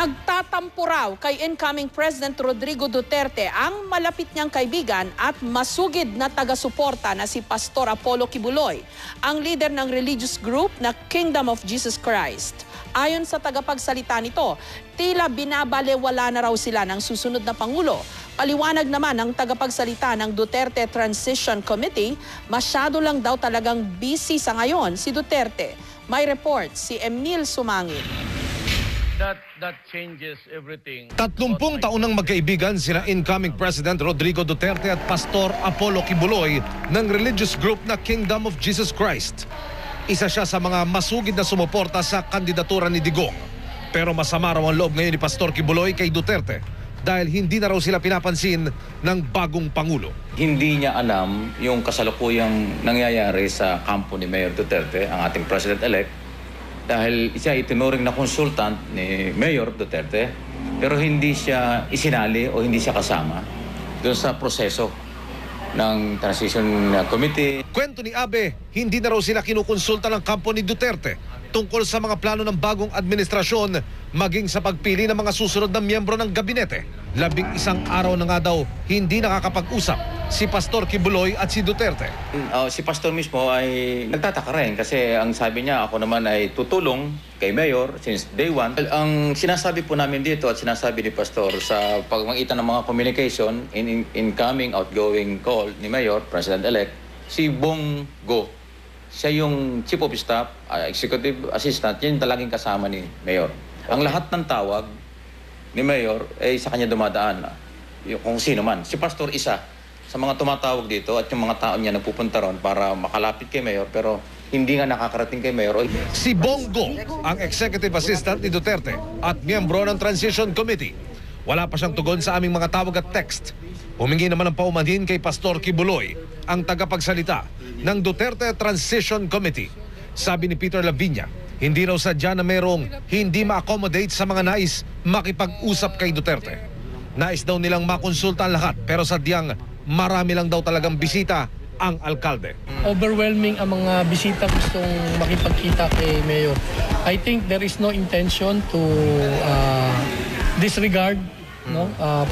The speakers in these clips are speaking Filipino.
Nagtatampo raw kay incoming President Rodrigo Duterte ang malapit niyang kaibigan at masugid na taga-suporta na si Pastor Apollo Kibuloy, ang leader ng religious group na Kingdom of Jesus Christ. Ayon sa tagapagsalita nito, tila binabalewala na raw sila ng susunod na Pangulo. Paliwanag naman ng tagapagsalita ng Duterte Transition Committee, masyado lang daw talagang busy sa ngayon si Duterte. May report si Emil Sumangil. That changes everything. 30 taon nang magkaibigan sina incoming President Rodrigo Duterte at Pastor Apollo Kibuloy ng religious group na Kingdom of Jesus Christ. Isa siya sa mga masugid na sumuporta sa kandidatura ni Digong. Pero masama raw ang loob ngayon ni Pastor Kibuloy kay Duterte dahil hindi na raw sila pinapansin ng bagong Pangulo. Hindi niya alam yung kasalukuyang nangyayari sa kampo ni Mayor Duterte, ang ating President-elect, dahil siya itinuring na consultant ni Mayor Duterte, pero hindi siya isinali o hindi siya kasama doon sa proseso ng Transition Committee. Kwento ni Abe, hindi na raw sila kinukonsulta ng kampo ni Duterte tungkol sa mga plano ng bagong administrasyon maging sa pagpili ng mga susunod na miyembro ng gabinete. 11 araw na nga daw hindi nakakapag-usap si Pastor Kibuloy at si Duterte. Si Pastor mismo ay nagtataka rin kasi ang sabi niya, ako naman ay tutulong kay Mayor since day one. Ang sinasabi po namin dito at sinasabi ni Pastor sa pagmagitan ng mga communication, incoming, outgoing call ni Mayor, President-elect, si Bongo, siya yung Chief of Staff, Executive Assistant, yun talagang kasama ni Mayor. Ang lahat ng tawag ni Mayor ay sa kanya dumadaan. Kung sino man. Si Pastor isa sa mga tumatawag dito at yung mga tao niya nagpupunta ron para makalapit kay Mayor pero hindi nga nakakarating kay Mayor. Si Bongo, ang Executive Assistant ni Duterte at miyembro ng Transition Committee. Wala pa siyang tugon sa aming mga tawag at text. Humingi naman ng paumanhin kay Pastor Kibuloy, ang tagapagsalita ng Duterte Transition Committee. Sabi ni Peter Lavinia, hindi raw sadya na merong hindi ma-accommodate sa mga nais makipag-usap kay Duterte. Nais daw nilang makonsulta ang lahat pero sadyang marami lang daw talagang bisita ang alkalde. Overwhelming ang mga bisita gustong makipagkita kay Mayor. I think there is no intention to disregard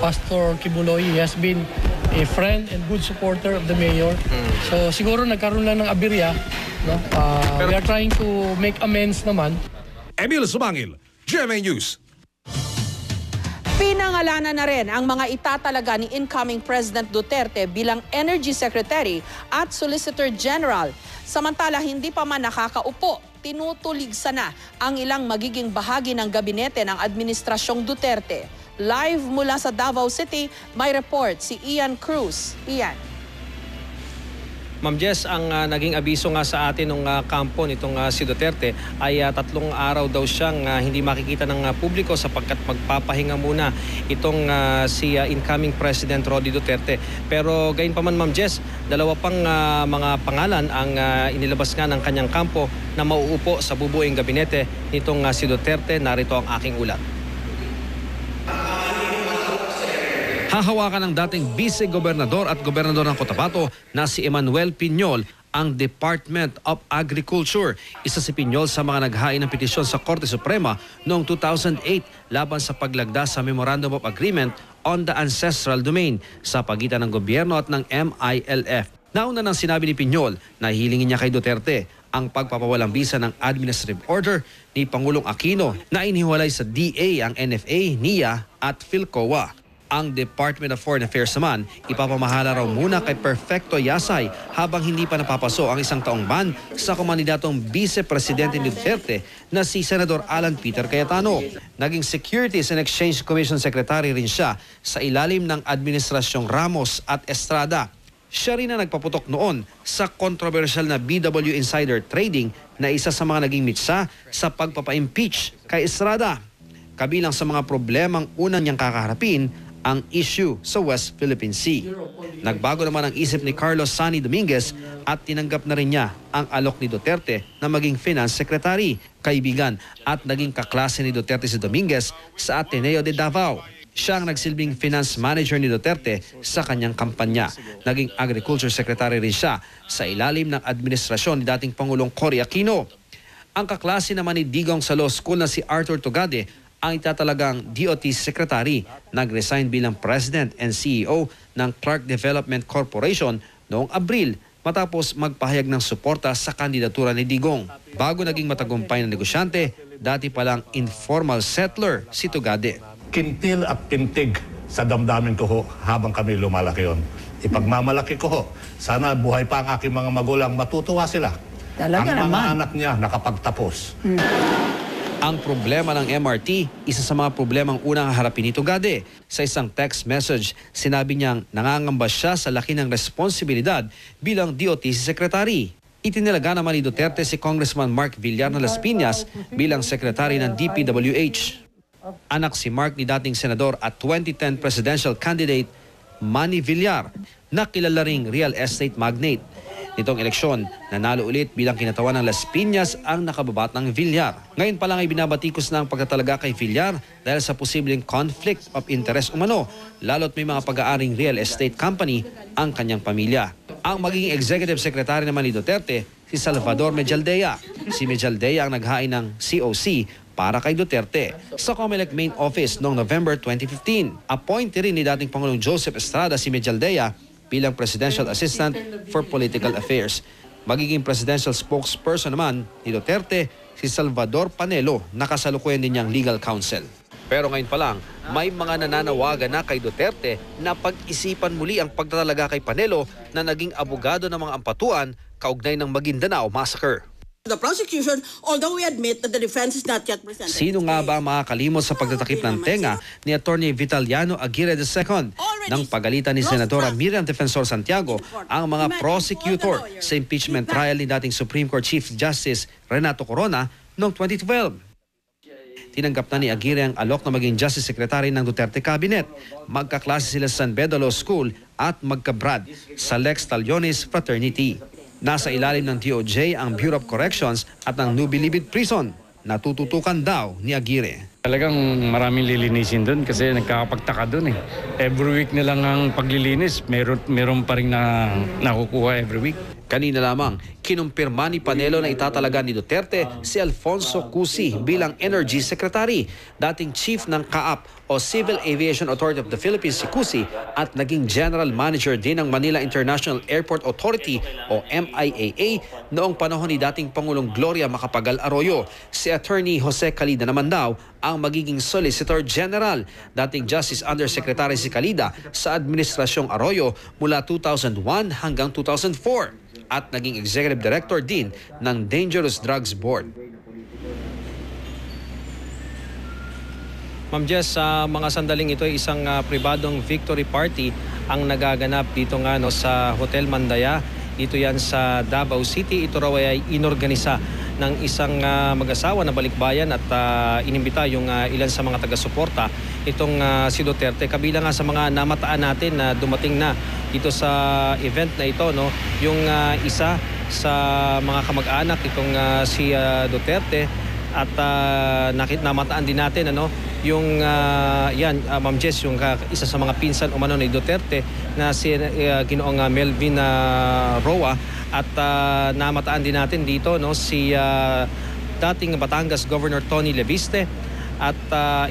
Pastor Kibuloy. He has been a friend and good supporter of the Mayor. So siguro nagkaroon lang ng aberya. We are trying to make amends naman. Emil Sumangil, GMA News. Pinangalanan na rin ang mga itatalaga ni incoming President Duterte bilang Energy Secretary at Solicitor General. Samantala, hindi pa man nakakaupo, tinutuligsa na ang ilang magiging bahagi ng gabinete ng Administrasyong Duterte. Live mula sa Davao City, may report si Ian Cruz. Ian. Ma'am Jess, ang naging abiso nga sa atin ng kampo nitong si Duterte ay 3 araw daw siyang hindi makikita ng publiko sapagkat magpapahinga muna itong si incoming President Rodi Duterte. Pero gayon pa man Ma'am Jess, 2 pang mga pangalan ang inilabas nga ng kanyang kampo na mauupo sa bubuing gabinete nitong si Duterte. Narito ang aking ulat. Hahawakan ng dating vice-gobernador at gobernador ng Cotabato na si Emmanuel Piñol ang Department of Agriculture. Isa si Piñol sa mga naghain ng petisyon sa Korte Suprema noong 2008 laban sa paglagda sa Memorandum of Agreement on the Ancestral Domain sa pagitan ng gobyerno at ng MILF. Nauna nang sinabi ni Piñol na hilingin niya kay Duterte ang pagpapawalang bisa ng administrative order ni Pangulong Aquino na inihiwalay sa DA ang NFA, NIA at PhilCOA. Ang Department of Foreign Affairs naman, ipapamahala raw muna kay Perfecto Yasay habang hindi pa napapaso ang 1 taong ban sa kumandidatong Vice-Presidente ni Duterte na si Senador Alan Peter Cayetano. Naging Securities and Exchange Commission Secretary rin siya sa ilalim ng Administrasyong Ramos at Estrada. Siya rin na nagpaputok noon sa kontrobersyal na BW Insider Trading na isa sa mga naging mitsa sa pagpapa-impeach kay Estrada. Kabilang sa mga problemang unang niyang kakaharapin ang issue sa West Philippine Sea. Nagbago naman ang isip ni Carlos Sani Dominguez at tinanggap na rin niya ang alok ni Duterte na maging Finance Secretary, kaibigan at naging kaklase ni Duterte si Dominguez sa Ateneo de Davao. Siya ang nagsilbing Finance Manager ni Duterte sa kanyang kampanya. Naging Agriculture Secretary rin siya sa ilalim ng administrasyon ni dating Pangulong Cory Aquino. Ang kaklase naman ni Digong sa Law School na si Arthur Tugade ang itatalagang DOT Secretary. Nag-resign bilang President and CEO ng Clark Development Corporation noong Abril matapos magpahayag ng suporta sa kandidatura ni Digong. Bago naging matagumpay na negosyante, dati palang informal settler si Tugade. Kintil at kintig sa damdamin ko ho habang kami lumalaki yon. Ipagmamalaki ko ho, sana buhay pa ang aking mga magulang, matutuwa sila. Talaga ang mga naman. anak niya nakapagtapos. Ang problema ng MRT, isa sa mga problemang unang harapin ni Tugade. Sa isang text message, sinabi niyang nangangamba siya sa laki ng responsibilidad bilang DOT Secretary. Itinilaga naman ni Duterte si Congressman Mark Villar na Las Piñas bilang Secretary ng DPWH. Anak si Mark ni dating senador at 2010 presidential candidate Manny Villar, na kilala ring real estate magnate. Nitong eleksyon, nanalo ulit bilang kinatawan ng Las Piñas ang nakababatang Villar. Ngayon pa lang ay binabatikos na ang pagtatalaga kay Villar dahil sa posibleng conflict of interest umano, lalo't may mga pag-aaring real estate company ang kanyang pamilya. Ang magiging executive secretary naman ni Duterte, si Salvador Mejaldea. Si Mejaldea ang naghain ng COC para kay Duterte sa COMELEC main office noong November 2015. Appointee rin ni dating Pangulong Joseph Estrada si Mejaldea bilang Presidential Assistant for Political Affairs. Magiging presidential spokesperson naman ni Duterte si Salvador Panelo, na kasalukuyan din niyang legal counsel. Pero ngayon pa lang, may mga nananawagan na kay Duterte na pag-isipan muli ang pagtatalaga kay Panelo na naging abogado ng mga ampatuan kaugnay ng Maguindanao Massacre. The prosecution, although we admit that the defense is not yet presented. Sino nga ba ang makakalimot sa pagtatakip ng tenga ni Atty. Vitaliano Aguirre II nang pagalitan ni Senadora Miriam Defensor Santiago ang mga prosecutor sa impeachment trial ni dating Supreme Court Chief Justice Renato Corona noong 2012. Tinanggap na ni Aguirre ang alok na maging Justice Secretary ng Duterte Cabinet. Magkaklase sila sa San Beda Law School at magkabrad sa Lex Talionis Fraternity. Nasa ilalim ng DOJ ang Bureau of Corrections at ang New Bilibid Prison. Natututukan daw ni Aguirre. Talagang maraming lilinisin doon kasi nagkakapagtaka doon eh. Every week na lang ang paglilinis, meron pa rin na nakukuha every week. Kanina lamang, kinumpirma ni Panelo na itatalaga ni Duterte si Alfonso Cusi bilang Energy Secretary. Dating Chief ng CAAP o Civil Aviation Authority of the Philippines si Cusi at naging General Manager din ng Manila International Airport Authority o MIAA noong panahon ni dating Pangulong Gloria Macapagal Arroyo. Si Attorney Jose Calida naman daw ang magiging Solicitor General. Dating Justice Undersecretary si Calida sa Administrasyong Arroyo mula 2001 hanggang 2004 at naging Executive Director din ng Dangerous Drugs Board. Ma'am Jess, sa mga sandaling ito ay isang pribadong victory party ang nagaganap dito nga sa Hotel Mandaya. Dito yan sa Davao City. Ito raw ay inorganisa ng isang mag-asawa na balikbayan at inimbita yung ilan sa mga taga-suporta itong si Duterte. Kabilang nga sa mga namataan natin na dumating na dito sa event na ito, yung isa sa mga kamag-anak itong si Duterte at namataan din natin yung Ma'am Jess, yung isa sa mga pinsan umano ni Duterte na si Ginoong Melvin Roa at namataan din natin dito si dating Batangas Governor Tony Leviste at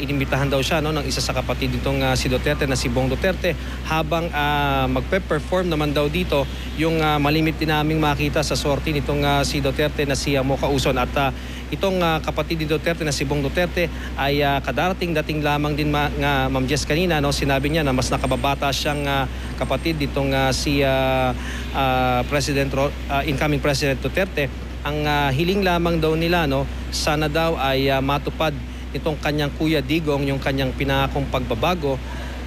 inimbitahan daw siya ng isa sa kapatid nitong si Duterte na si Bong Duterte habang magpe-perform naman daw dito yung malimit din naming makita sa sorti nitong si Duterte na si Mocha Uson at itong kapatid ni Duterte na si Bong Duterte ay kadarating-dating lamang din Ma'am Jess kanina sinabi niya na mas nakababata siyang kapatid nitong si incoming President Duterte. Ang hiling lamang daw nila sana daw ay matupad itong kanyang Kuya Digong yung kanyang pinakong pagbabago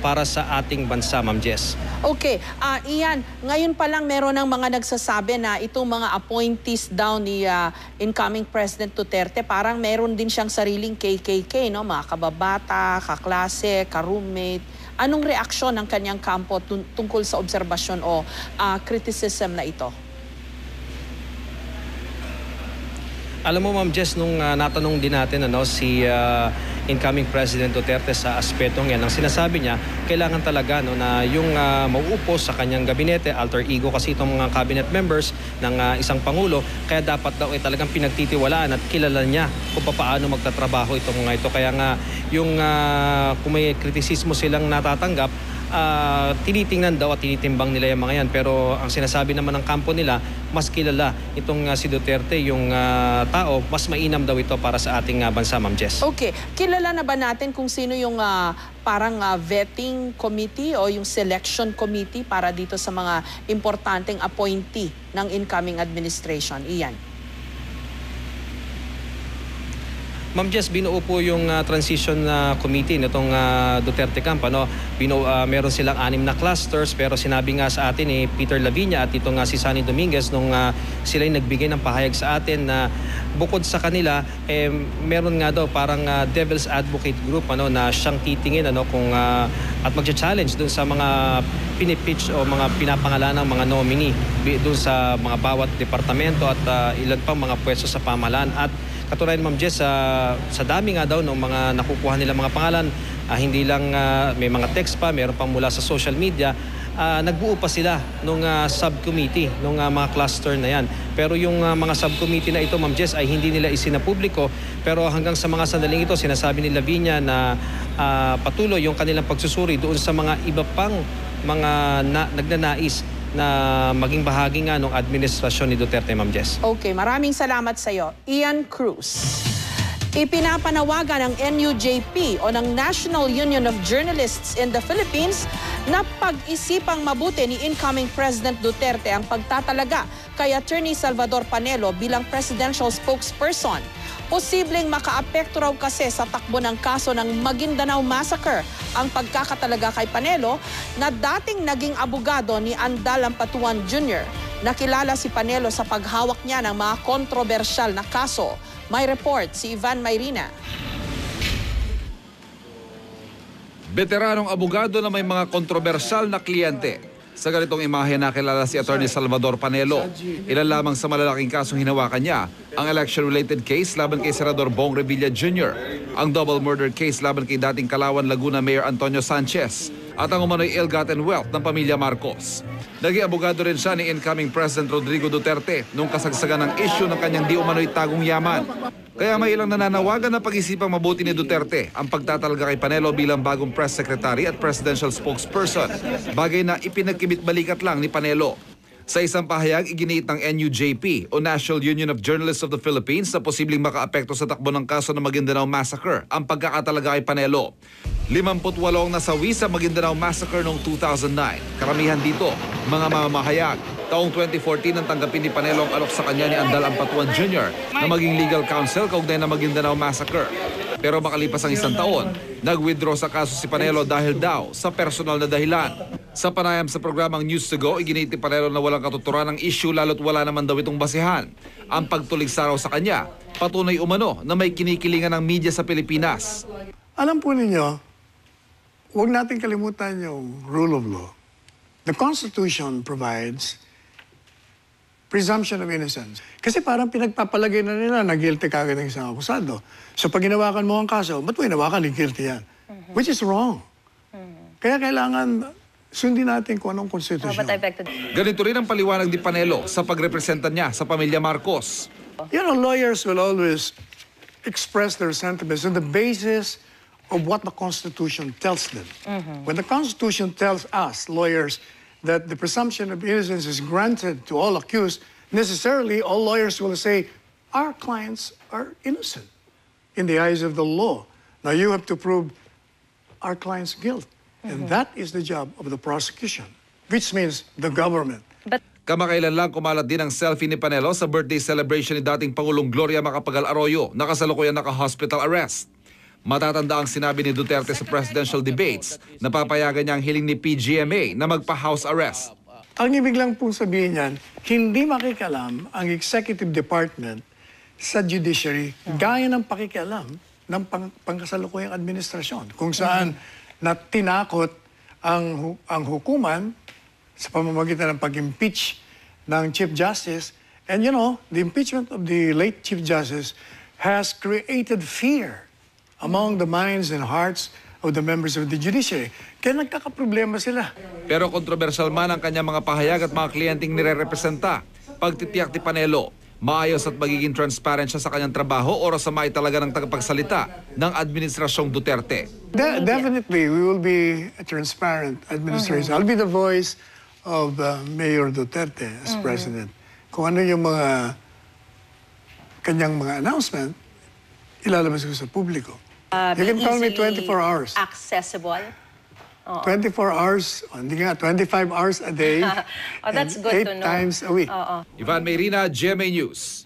para sa ating bansa, Ma'am Jess. Okay, Ian, ngayon pa lang meron ng mga nagsasabi na itong mga appointees daw ni incoming President Duterte, parang meron din siyang sariling KKK, mga kababata, kaklase, ka-roommate. Anong reaksyon ng kanyang kampo tungkol sa obserbasyon o criticism na ito? Alam mo Ma'am Jess, nung natanong din natin si incoming President Duterte sa aspetong yan. Ang sinasabi niya, kailangan talaga na yung mauupo sa kanyang gabinete, alter ego kasi itong mga cabinet members ng isang Pangulo, kaya dapat daw talagang pinagtitiwalaan at kilala niya kung paano magtatrabaho itong mga ito. Kaya nga yung kung may kritisismo silang natatanggap, tinitingnan daw at tinitimbang nila yung mga yan. Pero ang sinasabi naman ng kampo nila, mas kilala itong si Duterte, yung tao, mas mainam daw ito para sa ating bansa, Ma'am Jess. Okay. Kilala na ba natin kung sino yung parang vetting committee o yung selection committee para dito sa mga importanteng appointee ng incoming administration? Iyan. Ma'am Jess, binuo po yung transition committee nitong Duterte camp. Meron silang 6 na clusters, pero sinabi nga sa atin ni Peter Laviña at itong si Sunny Dominguez nung sila'y nagbigay ng pahayag sa atin na bukod sa kanila, meron nga daw parang devil's advocate group na siyang titingin kung at magcha-challenge dun sa mga pinipitch o mga pinapangalan ng mga nominee dun sa mga bawat departamento at ilan pang mga pwesto sa pamahalaan. At katulad Ma'am Jess, sa dami nga daw ng mga nakukuha nila mga pangalan, hindi lang may mga text pa, meron pang mula sa social media, nagbuo pa sila nung subcommittee, nung mga cluster na yan. Pero yung mga subcommittee na ito, Ma'am Jess, ay hindi nila isinapubliko. Pero hanggang sa mga sandaling ito, sinasabi ni Laviña na patuloy yung kanilang pagsusuri doon sa mga iba pang mga nagnanais na maging bahagi nga ng administrasyon ni Duterte, Ma'am Jess. Okay, maraming salamat sa iyo. Ian Cruz. Ipinapanawagan ng NUJP o ng National Union of Journalists in the Philippines na pag-isipang mabuti ni incoming President Duterte ang pagtatalaga kay Attorney Salvador Panelo bilang presidential spokesperson. Posibleng makaapekto raw kasi sa takbo ng kaso ng Maguindanao Massacre ang pagkakatalaga kay Panelo na dating naging abogado ni Andal Ampatuan Jr. Nakilala si Panelo sa paghawak niya ng mga kontrobersyal na kaso. May report si Ivan Mayrina. Veteranong abogado na may mga kontrobersyal na kliyente. Sa ganitong imahe nakilala si Attorney Salvador Panelo. Ilan lamang sa malalaking kasong hinawakan niya, ang election-related case laban kay Senador Bong Revilla Jr., ang double murder case laban kay dating Calauan, Laguna Mayor Antonio Sanchez, at ang umano'y ill-gotten wealth ng pamilya Marcos. Naging abogado rin siya ni incoming President Rodrigo Duterte nung kasagsagan ng issue ng kanyang di umano'y tagong yaman. Kaya may ilang nananawagan na pag-isipang mabuti ni Duterte ang pagtatalaga kay Panelo bilang bagong press secretary at presidential spokesperson. Bagay na ipinagkibit balikat lang ni Panelo. Sa isang pahayag, iginiit ng NUJP o National Union of Journalists of the Philippines na posibleng makaapekto sa takbo ng kaso ng Maguindanao Massacre ang pagkakatalaga kay Panelo. 58 ang nasawi sa Maguindanao Massacre noong 2009. Karamihan dito, mga mamamahayag. Taong 2014 nang tanggapin ni Panelo ang alok sa kanya ni Andal Ampatuan Jr. na maging legal counsel kaugnay ng Maguindanao Massacre. Pero makalipas ang 1 taon, nag-withdraw sa kaso si Panelo dahil daw sa personal na dahilan. Sa panayam sa programang News to Go, iginiit ni Panelo na walang katuturan ng issue lalo't wala naman daw itong basihan. Ang pagtuligsa raw sa kanya, patunay umano na may kinikilingan ng media sa Pilipinas. Alam po ninyo, huwag natin kalimutan yung rule of law. The Constitution provides presumption of innocence. Kasi parang pinagpapalagay na nila na guilty kagad ng isang akusado. So pag ginawakan mo ang kaso, ba't mo ginawakan guilty yan? Which is wrong. Kaya kailangan sundin natin kung anong konstitusyon. Ganito rin ang paliwanag ni Panelo sa pagrepresenta niya sa pamilya Marcos. You know, lawyers will always express their sentiments on the basis of what the Constitution tells them. When the Constitution tells us, lawyers, that the presumption of innocence is granted to all accused, necessarily all lawyers will say, our clients are innocent in the eyes of the law. Now you have to prove our client's guilt. And that is the job of the prosecution, which means the government. Kamakailan lang kumalat din ang selfie ni Panelo sa birthday celebration ni dating Pangulong Gloria Macapagal Arroyo na kasalukuyan naka-hospital arrest. Matatanda ang sinabi ni Duterte sa presidential debates na papayagan niya ang hiling ni PGMA na magpa-house arrest. Ang ibig lang pong sabihin niyan, hindi makikialam ang executive department sa judiciary gaya ng pakikialam ng pangkasalukuyang administrasyon. Kung saan na tinakot ang hukuman sa pamamagitan ng pag-impeach ng Chief Justice. And you know, the impeachment of the late Chief Justice has created fear among the minds and hearts of the members of the judiciary. Kaya nagkakaproblema sila. Pero kontrobersyal man ang kanyang mga pahayag at mga kliyenteng nire-representa. Pagtitiyak ni Panelo, maayos at magiging transparent siya sa kanyang trabaho o sa talaga ng tagapagsalita ng Administrasyong Duterte. Definitely, we will be a transparent administration. I'll be the voice of Mayor Duterte as president. Kung ano yung mga kanyang mga announcement, ilalabas ko sa publiko. You can call me 24 hours. Accessible. 24 hours, hindi nga, 25 hours a day. Oh, that's good to 8 know. times a week. Ivan Mayrina, GMA News.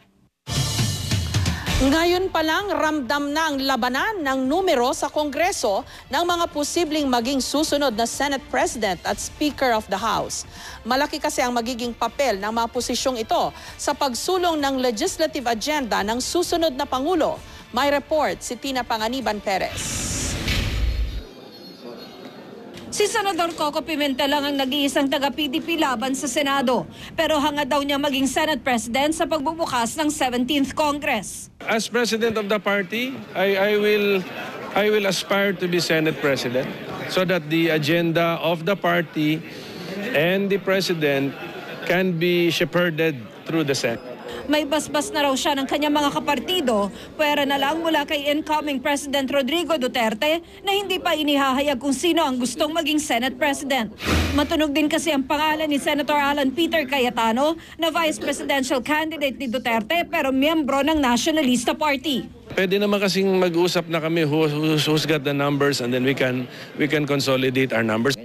Ngayon pa lang ramdam na ang labanan ng numero sa Kongreso ng mga posibleng maging susunod na Senate President at Speaker of the House. Malaki kasi ang magiging papel ng mga posisyong ito sa pagsulong ng legislative agenda ng susunod na Pangulo. May report si Tina Panganiban Perez. Si Senador Coco Pimentel lang ang nag-iisang taga-PDP laban sa Senado. Pero hangad daw niya maging Senate President sa pagbubukas ng 17th Congress. As president of the party, I will aspire to be Senate President so that the agenda of the party and the President can be shepherded through the Senate. May basbas na raw siya ng kanyang mga kapartido, pwera na lang mula kay incoming President Rodrigo Duterte na hindi pa inihahayag kung sino ang gustong maging Senate President. Matunog din kasi ang pangalan ni Senator Alan Peter Cayetano na Vice Presidential candidate ni Duterte pero miyembro ng Nationalista Party. Pwede naman kasing mag-usap na kami who's got the numbers and then we can consolidate our numbers.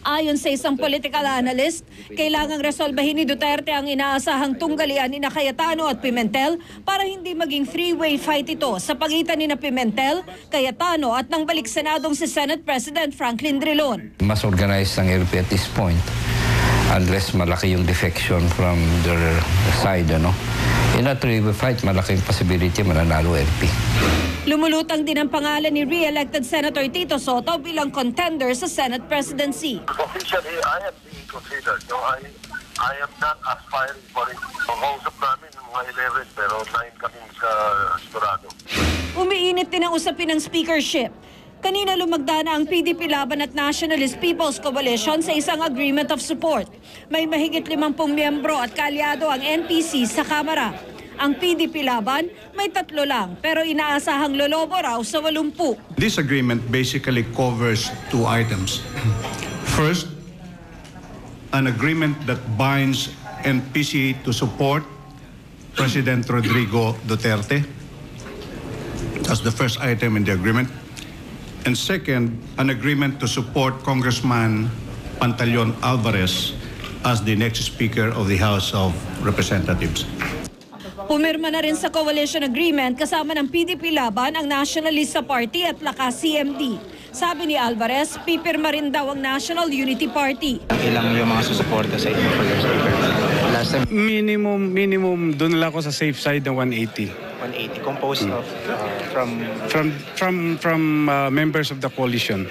Ayon sa isang political analyst, kailangang resolbahin ni Duterte ang inaasahang tunggalian ni Cayetano at Pimentel para hindi maging three-way fight ito sa pagitan ni Pimentel, Cayetano at ng balik Senadong si Senate President Franklin Drilon. Mas organized ang LP at this point unless malaki yung defection from their side, ano? In a three-way fight, malaking possibility mananalo LP. Lumulutang din ang pangalan ni re-elected Senator Tito Soto bilang contender sa Senate presidency. Officially, I am being considered. No, I am not aspiring for it. Pag-kausap namin mga 11 pero 9 kami sa sigurado. Umiinit din ang usapin ng speakership. Kanina lumagda na ang PDP Laban at Nationalist People's Coalition sa isang agreement of support. May mahigit 50 miyembro at kalyado ang NPC sa Kamara. Ang PDP Laban may 3 lang pero inaasahang lolobo raw sa 80. This agreement basically covers 2 items. First, an agreement that binds NPC to support President Rodrigo Duterte. That's the first item in the agreement. And second, an agreement to support Congressman Pantaleon Alvarez as the next Speaker of the House of Representatives. Pumirma na rin sa coalition agreement kasama ng PDP Laban ang Nationalista Party at Lakas CMD. Sabi ni Alvarez, pipirma rin daw ang National Unity Party. Ilang yung mga susuporta sa inyo for your speaker? Last time, Minimum doon lang ako sa safe side ng 180. 180 composed of From members of the coalition.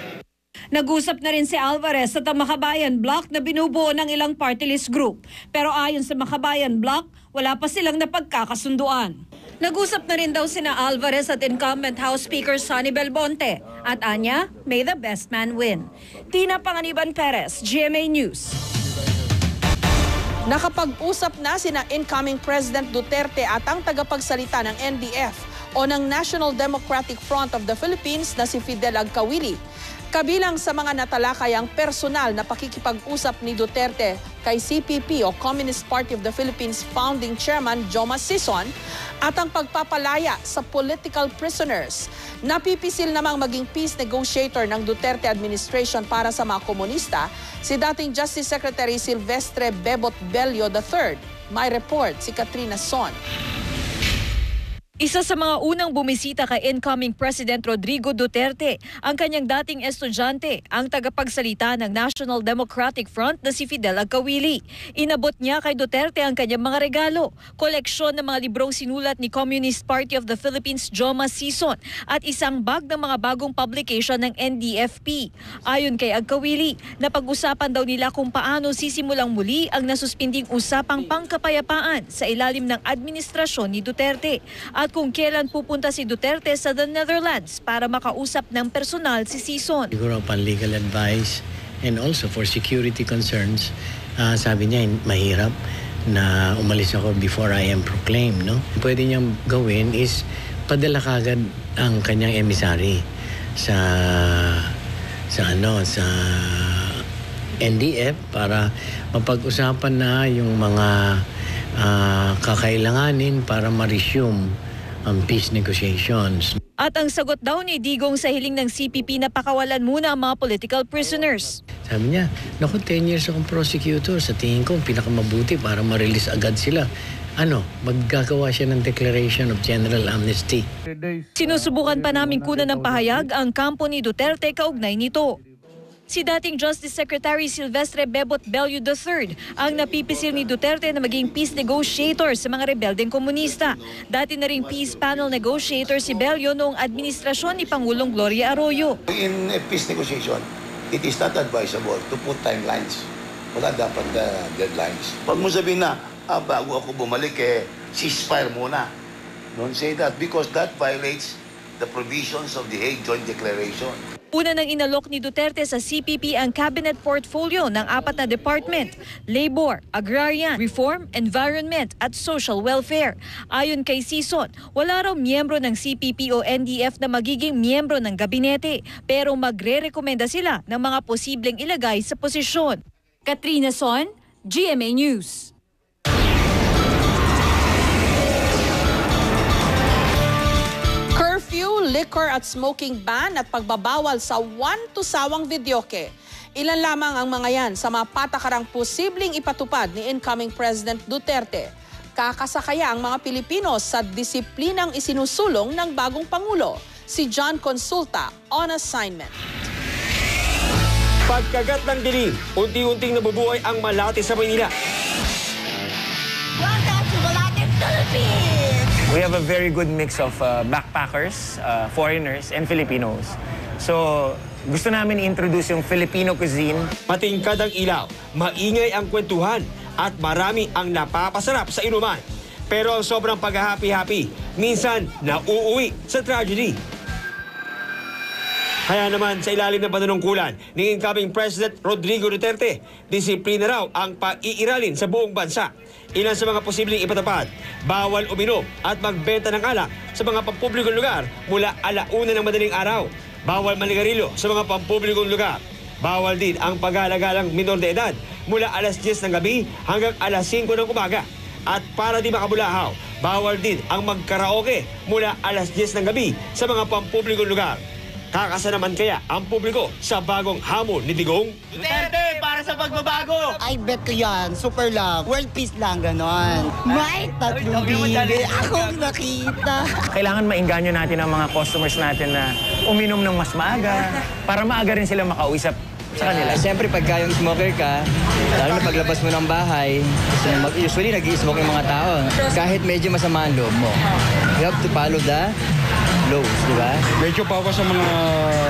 Nag-usap na rin si Alvarez sa Makabayan Bloc na binubuo ng ilang party list group. Pero ayon sa Makabayan Bloc, wala pa silang napagkakasunduan. Nag-usap na rin daw sina Alvarez at incumbent House Speaker Sonny Belmonte. At anya, may the best man win. Tina Panganiban Perez, GMA News. Nakapag-usap na sina incoming President Duterte at ang tagapagsalita ng NDF o ng National Democratic Front of the Philippines na si Fidel Agcawili. Kabilang sa mga natalakay ang personal na pakikipag-usap ni Duterte kay CPP o Communist Party of the Philippines Founding Chairman Joma Sison at ang pagpapalaya sa political prisoners. Napipisil namang maging peace negotiator ng Duterte administration para sa mga komunista si dating Justice Secretary Silvestre Bebot Bello III. May report si Katrina Son. Isa sa mga unang bumisita kay incoming President Rodrigo Duterte, ang kanyang dating estudyante, ang tagapagsalita ng National Democratic Front na si Fidel Agcawili. Inabot niya kay Duterte ang kanyang mga regalo, koleksyon ng mga librong sinulat ni Communist Party of the Philippines Joma Sison at isang bag ng mga bagong publication ng NDFP. Ayon kay Agcawili, napag-usapan daw nila kung paano sisimulang muli ang nasuspinding usapang pangkapayapaan sa ilalim ng administrasyon ni Duterte at kung kailan pupunta si Duterte sa the Netherlands para makausap ng personal si Sison. Siguro upon legal advice and also for security concerns, sabi niya mahirap na umalis ako before I am proclaimed, no? Pwede niyang gawin is padala kagad ang kanyang emissary sa NDF para mapag-usapan na yung mga kakailanganin para ma-resume ang peace negotiations. At ang sagot daw ni Digong sa hiling ng CPP na pakawalan muna ang mga political prisoners. Sabi niya, naku, 10 years akong prosecutor. Sa tingin ko, pinakamabuti para ma-release agad sila. Maggagawa siya ng Declaration of General Amnesty. Sinusubukan pa namin kunan ng pahayag ang kampo ni Duterte kaugnay nito. Si dating Justice Secretary Silvestre Bebot Bello III ang napipisil ni Duterte na maging peace negotiator sa mga rebeldeng komunista. Dati na ring peace panel negotiator si Bello noong administrasyon ni Pangulong Gloria Arroyo. In a peace negotiation, it is not advisable to put timelines. Wala dapat deadlines. Pag mo sabihin na, bago ako bumalik, ceasefire muna. Don't say that because that violates the provisions of the Hague Joint Declaration. Una nang inalok ni Duterte sa CPP ang cabinet portfolio ng 4 na department: Labor, Agrarian, Reform, Environment at Social Welfare. Ayon kay Sison, wala raw miyembro ng CPP o NDF na magiging miyembro ng gabinete, pero magre-rekomenda sila ng mga posibleng ilagay sa posisyon. Katrina Son, GMA News. Curfew, liquor at smoking ban at pagbabawal sa one-to-sawang videoke. Ilan lamang ang mga yan sa mga patakarang posibleng ipatupad ni incoming President Duterte. Kakasakaya ang mga Pilipino sa disiplinang isinusulong ng bagong Pangulo. Si John Consulta on assignment. Pagkagat ng dilim, unti-unting nabubuhay ang Malate sa Maynila. Welcome to Malate, Philippines! We have a very good mix of backpackers, foreigners, and Filipinos. So, gusto namin i-introduce yung Filipino cuisine. Matingkad ang ilaw, maingay ang kwentuhan, at marami ang napapasarap sa inuman. Pero ang sobrang pag-happy-happy, minsan nauuwi sa tragedy. Kaya naman sa ilalim ng panunungkulan ni incoming President Rodrigo Duterte, disiplina raw ang paiiralin sa buong bansa. Ilan sa mga posibleng ipatupad, bawal uminom at magbenta ng alak sa mga pampublikong lugar mula 1:00 ng madaling araw. Bawal manigarilyo sa mga pampublikong lugar. Bawal din ang pag-alagalang minor de edad mula 10:00 ng gabi hanggang 5:00 ng umaga. At para di makabulahaw, bawal din ang magkaraoke mula 10:00 ng gabi sa mga pampublikong lugar. Kakasa naman kaya ang publiko sa bagong hamon ni Digong? Duterte, para sa pagbabago! I bet ko yan. Super love. World peace lang, ganon. May 3 bili akong nakita. Kailangan maingganyo natin ang mga customers natin na uminom ng mas maaga para maaga rin sila makauwi sa kanila. Siyempre, pagka yung smoker ka, lalo na paglabas mo ng bahay, usually nag-i-smoke yung mga tao. Kahit medyo masama ang loob mo, you have to follow the laws, di ba? Medyo pawa sa mga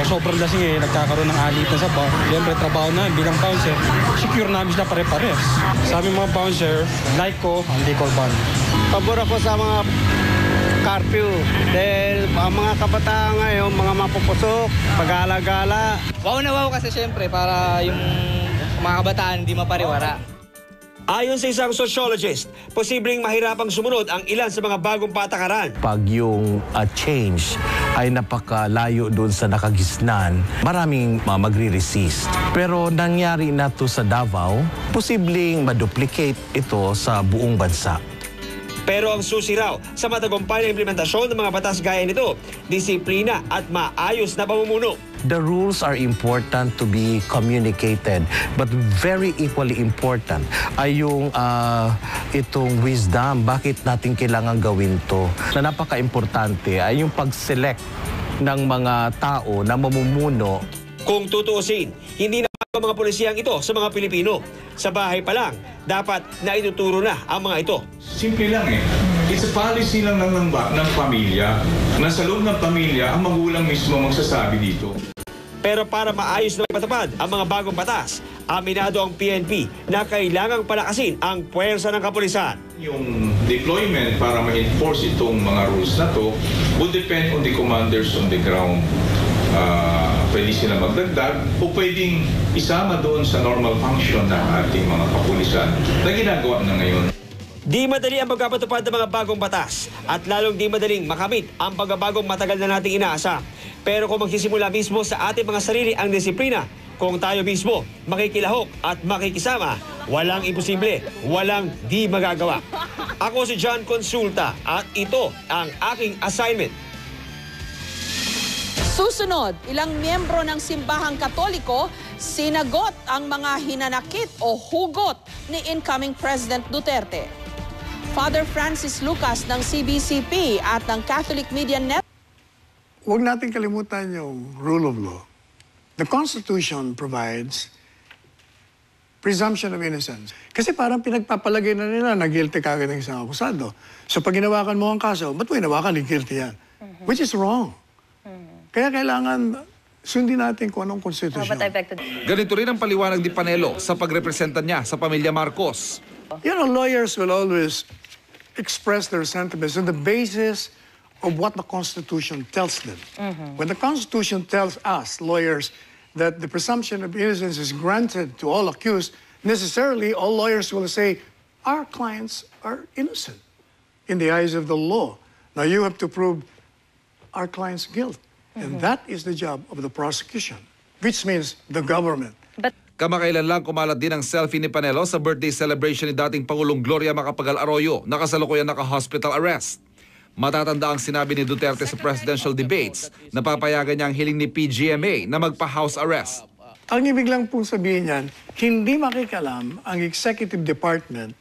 sobrang lasing nagkakaroon ng alitan sa bar. Siyempre, trabaho na bilang bouncer, secure namin sila pare-pares. Sa aming mga bouncer, like ko, ang liquor ban. Pabor ako sa mga curfew. Dahil ang mga kabataan ngayon, mga mapupusok, pag-alagala. Wow na wow kasi siyempre para yung mga kabataan hindi mapariwara. Ayon sa isang sociologist, posibleng mahirapang sumunod ang ilan sa mga bagong patakaran. Pag yung change ay napakalayo doon sa nakagisnan, maraming magre-resist. Pero nangyari na to sa Davao, posibleng maduplicate ito sa buong bansa. Pero ang susi raw sa matagumpay na implementasyon ng mga batas gaya nito, disiplina at maayos na pamumuno. The rules are important to be communicated, but very equally important ay yung itong wisdom, bakit natin kailangan gawin to. Na napaka-importante ay yung pag-select ng mga tao na mamumuno. Kung tutuusin, hindi na mga pulisiyang ito sa mga Pilipino. Sa bahay pa lang, dapat naituturo na ang mga ito. Simple lang It's a policy lang ng pamilya. Nasa loob ng pamilya, ang magulang mismo magsasabi dito. Pero para maayos na ipatupad ang mga bagong batas, aminado ang PNP na kailangang palakasin ang puwersa ng kapulisan. Yung deployment para ma-enforce itong mga rules na to would depend on the commanders on the ground. Pwede sila magdagdag o pwedeng isama doon sa normal function ng ating mga kapulisan na ginagawa na ngayon. Di madali ang pagpapatupad ng mga bagong batas at lalong di madaling makamit ang pagbabagong matagal na nating inaasa. Pero kung magsisimula mismo sa ating mga sarili ang disiplina, kung tayo mismo makikilahok at makikisama, walang imposible, walang di magagawa. Ako si John Consulta at ito ang aking assignment. Susunod, ilang miyembro ng Simbahang Katoliko sinagot ang mga hinanakit o hugot ni incoming President Duterte. Father Francis Lucas ng CBCP at ng Catholic Media Network. Huwag natin kalimutan yung rule of law. The Constitution provides presumption of innocence. Kasi parang pinagpapalagay na nila na guilty kagad ng isang akusado. So pag ginawakan mo ang kaso, ba't mo ginawakan ni guilty yan? Which is wrong. Kaya kailangan sundin natin kung anong konstitusyon. Ganito rin ang paliwanag ni Panelo sa pagrepresenta niya sa pamilya Marcos. You know, lawyers will always express their sentiments on the basis of what the Constitution tells them. When the Constitution tells us, lawyers, that the presumption of innocence is granted to all accused, necessarily all lawyers will say, our clients are innocent in the eyes of the law. Now you have to prove our client's guilt. And that is the job of the prosecution, which means the government. Kamakailan lang kumalat din ang selfie ni Panelo sa birthday celebration ni dating Pangulong Gloria Macapagal Arroyo na kasalukuyan naka-hospital arrest. Matatanda ang sinabi ni Duterte sa presidential debates na papayagan niya ang hiling ni PGMA na magpa-house arrest. Ang ibig lang pong sabihin niyan, hindi makikialam ang executive department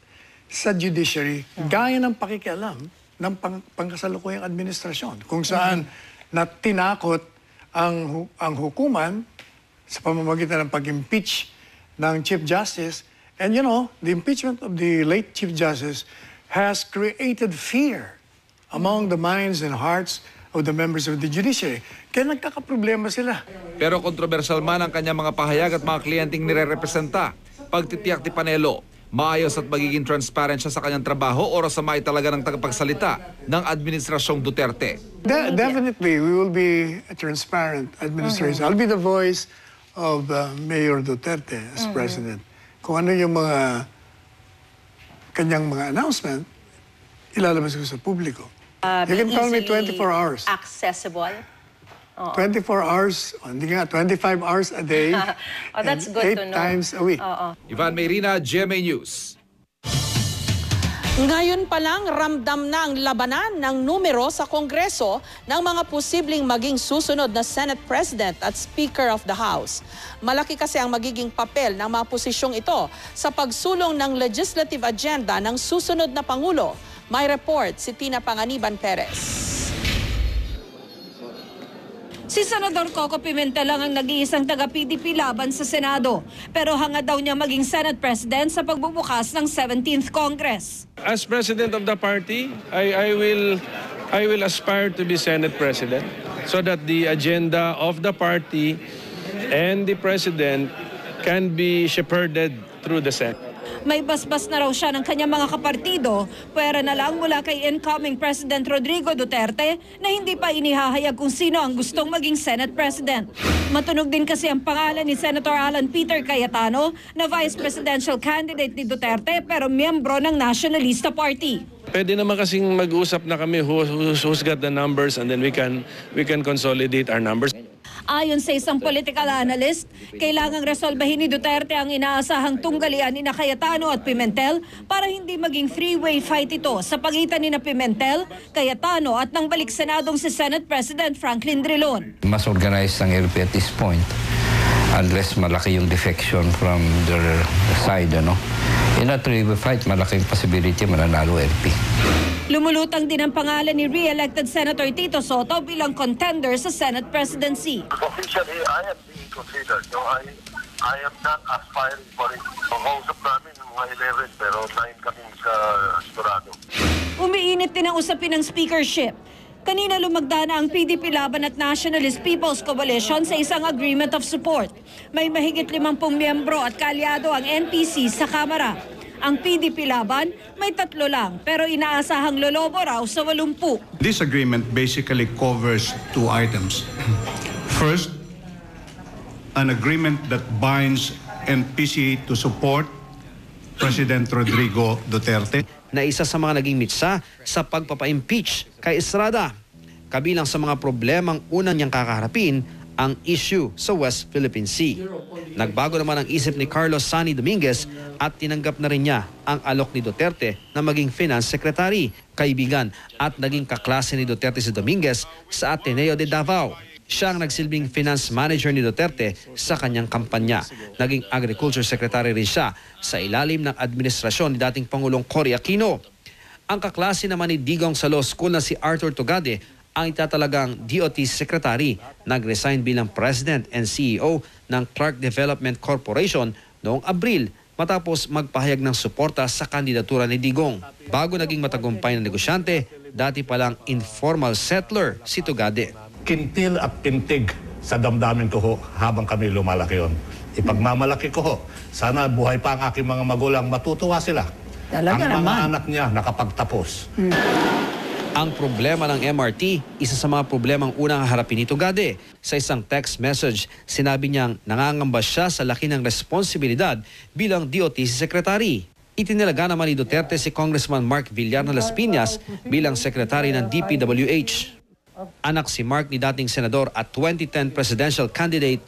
sa judiciary gaya ng pakikialam ng pangkasalukuyang administrasyon kung saan na tinakot ang hukuman sa pamamagitan ng pag-impeach ng Chief Justice. And you know, the impeachment of the late Chief Justice has created fear among the minds and hearts of the members of the judiciary. Kaya nagkakaproblema sila. Pero kontrobersyal man ang kanyang mga pahayag at mga kliyenteng nire-representa. Pagtitiyak ni Panelo, maayos at magiging transparent siya sa kanyang trabaho oras sa talaga ng tagapagsalita ng Administrasyong Duterte. Definitely, we will be a transparent administration. I'll be the voice of Mayor Duterte as President. Kung ano yung mga kanyang mga announcement, ilalabas ko sa publiko. You can call me 24 hours. Accessible? 24 hours, hindi nga, 25 hours a day. That's good to know. 8 times a week. Ivan Mayrina, GMA News. Ngayon pa lang ramdam na ang labanan ng numero sa Kongreso ng mga posibleng maging susunod na Senate President at Speaker of the House. Malaki kasi ang magiging papel ng mga posisyong ito sa pagsulong ng legislative agenda ng susunod na Pangulo. May report si Tina Panganiban Perez. Si Senador Coco Pimentel lang ang nag-iisang taga-PDP laban sa Senado. Pero hangad daw niya maging Senate President sa pagbubukas ng 17th Congress. As President of the party, I will aspire to be Senate President so that the agenda of the party and the President can be shepherded through the Senate. May basbas na raw siya ng kanyang mga kapartido, pwera na lang mula kay incoming President Rodrigo Duterte na hindi pa inihahayag kung sino ang gustong maging Senate President. Matunog din kasi ang pangalan ni Senator Alan Peter Cayetano na Vice Presidential candidate ni Duterte pero miyembro ng Nationalista Party. Pwede naman kasing mag-usap na kami who's got the numbers and then we can consolidate our numbers. Ayon sa isang political analyst, kailangang resolbahin ni Duterte ang inaasahang tunggalian ni Cayetano at Pimentel para hindi maging three-way fight ito sa pagitan ni Pimentel, Cayetano at ng balik Senadong si Senate President Franklin Drilon. Mas organized ang LP at this point unless malaki yung defection from their side, ano? In a three-way fight, malaking possibility mananalo LP. Lumulutang din ang pangalan ni re-elected Senator Tito Soto bilang contender sa Senate presidency. Officially, I am being considered. No, I am not aspiring for it. Pag-kausap namin mga 11 pero 9 kami sa sigurado. Umiinit din ang usapin ng speakership. Kanina lumagda na ang PDP laban at Nationalist People's Coalition sa isang agreement of support. May mahigit 50 miyembro at kaalyado ang NPC sa Kamara. Ang PDP laban may 3 lang pero inaasahang lolobo raw sa 80. This agreement basically covers 2 items. First, an agreement that binds NPC to support President Rodrigo Duterte. Na isa sa mga naging mitsa sa pagpapa-impeach kay Estrada. Kabilang sa mga problemang unang niyang kakaharapin ang issue sa West Philippine Sea. Nagbago naman ang isip ni Carlos Sani Dominguez at tinanggap na rin niya ang alok ni Duterte na maging Finance Secretary, kaibigan at naging kaklase ni Duterte si Dominguez sa Ateneo de Davao. Siya ang nagsilbing Finance Manager ni Duterte sa kanyang kampanya. Naging Agriculture Secretary rin siya sa ilalim ng administrasyon ni dating Pangulong Cory Aquino. Ang kaklase naman ni Digong sa law school na si Arthur Tugade ang itatalagang DOT Secretary, nag-resign bilang President and CEO ng Clark Development Corporation noong Abril matapos magpahayag ng suporta sa kandidatura ni Digong. Bago naging matagumpay na negosyante, dati palang informal settler si Tugade. Kintil at pintig sa damdamin ko ho habang kami lumalaki yon. Ipagmamalaki ko ho, sana buhay pa ang aking mga magulang, matutuwa sila. Talaga ang mga naman. anak niya nakapagtapos. Ang problema ng MRT, isa sa mga problemang unang harapin ni Tugade. Sa isang text message, sinabi niyang nangangamba siya sa laki ng responsibilidad bilang DOT Secretary. Itinilaga naman ni Duterte si Congressman Mark Villar na Las Piñas bilang Secretary ng DPWH. Anak si Mark ni dating senador at 2010 presidential candidate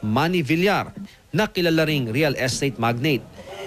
Manny Villar, na kilala ring real estate magnate.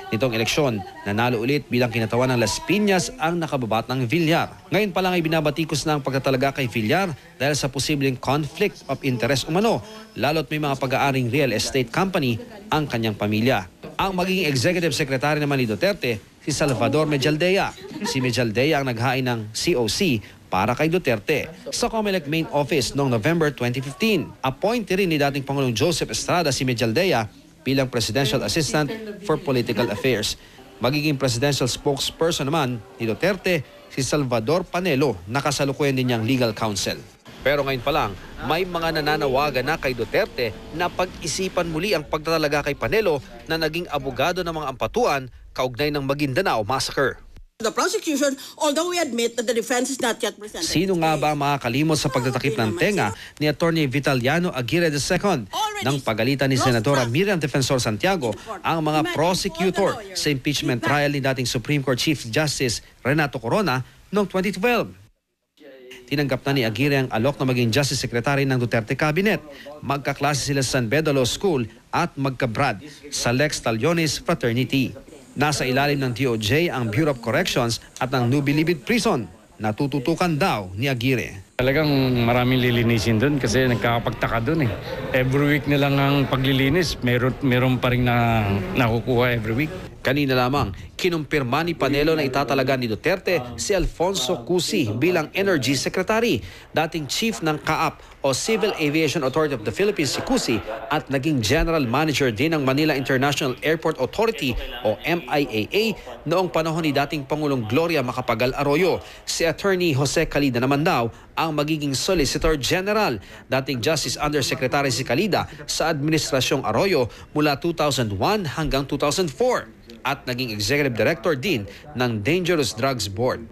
Nitong eleksyon, nanalo ulit bilang kinatawan ng Las Piñas ang nakababatang Villar. Ngayon pa lang ay binabatikos na ang pagtatalaga kay Villar dahil sa posibleng conflict of interest umano, lalo't may mga pag-aaring real estate company ang kanyang pamilya. Ang magiging executive secretary naman ni Duterte, si Salvador Mejaldea. Si Mejaldea ang naghain ng COC para kay Duterte sa COMELEC main office noong November 2015. Appointee rin ni dating Pangulong Joseph Estrada si Mejaldea bilang Presidential Assistant for Political Affairs. Magiging presidential spokesperson naman ni Duterte si Salvador Panelo, na kasalukuyan din niyang legal counsel. Pero ngayon pa lang, may mga nananawagan na kay Duterte na pag-isipan muli ang pagtatalaga kay Panelo na naging abogado ng mga ampatuan kaugnay ng Maguindanao Massacre. The prosecution, although we admit that the defense is not yet presented. Sino nga ba ang makakalimot sa pagtatakip ng tenga ni Attorney Vitaliano Aguirre II nang pagalitan ni Senadora Miriam Defensor Santiago ang mga prosecutor sa impeachment trial ni dating Supreme Court Chief Justice Renato Corona noong 2012. Tinanggap na ni Aguirre ang alok na maging Justice Secretary ng Duterte Cabinet. Magkaklase sila sa San Beda Law School at magkabrad sa Lex Talionis Fraternity. Nasa ilalim ng DOJ ang Bureau of Corrections at ng New Bilibid Prison. Natututukan daw ni Aguirre. Talagang maraming lilinisin doon kasi nagkakapagtaka doon eh. Every week na lang ang paglilinis, meron pa rin na nakukuha every week. Kanina lamang, kinumpirma ni Panelo na itatalaga ni Duterte si Alfonso Cusi bilang Energy Secretary. Dating Chief ng CAAP o Civil Aviation Authority of the Philippines si Cusi at naging General Manager din ng Manila International Airport Authority o MIAA noong panahon ni dating Pangulong Gloria Macapagal Arroyo. Si Attorney Jose Calida naman daw ang magiging Solicitor General. Dating Justice Undersecretary si Calida sa Administrasyong Arroyo mula 2001 hanggang 2004 at naging Executive Director din ng Dangerous Drugs Board.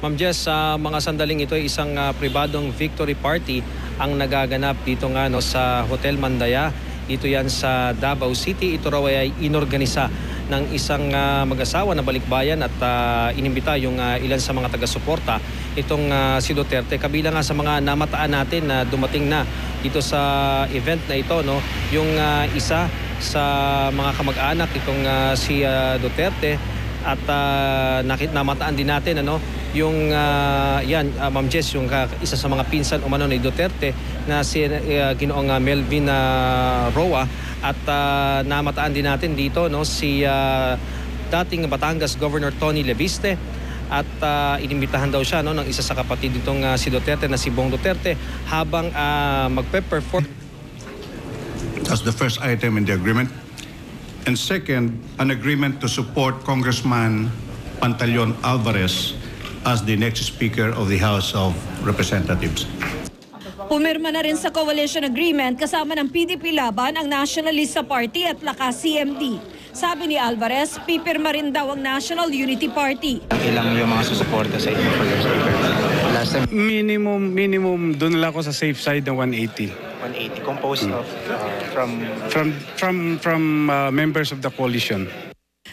Ma'am Jess, sa mga sandaling ito ay isang pribadong victory party ang nagaganap dito nga sa Hotel Mandaya. Dito yan sa Davao City. Ito raw ay inorganisa ng isang mag-asawa na balikbayan at inimbita yung ilan sa mga taga-suporta itong si Duterte. Kabilang nga sa mga namataan natin na dumating na dito sa event na ito, yung isa sa mga kamag-anak itong si Duterte at namataan din natin yung Ma'am Jess, yung isa sa mga pinsan umano ni Duterte na si Ginoong Melvin Roa at namataan din natin dito si dating Batangas Governor Tony Leviste at inimbitahan daw siya ng isa sa kapatid ditong si Duterte na si Bong Duterte habang magpe-perform. That's the first item in the agreement. And second, an agreement to support Congressman Pantaleon Alvarez as the next Speaker of the House of Representatives. Pumirma na rin sa coalition agreement kasama ng PDP Laban, ang Nationalista Party at Lakas CMD. Sabi ni Alvarez, pipirma rin daw ang National Unity Party. Ilang yung mga susuporta sa inyo for your speaker? Last time, Minimum doon lang ako sa safe side ng 180. 180 composed of From members of the coalition.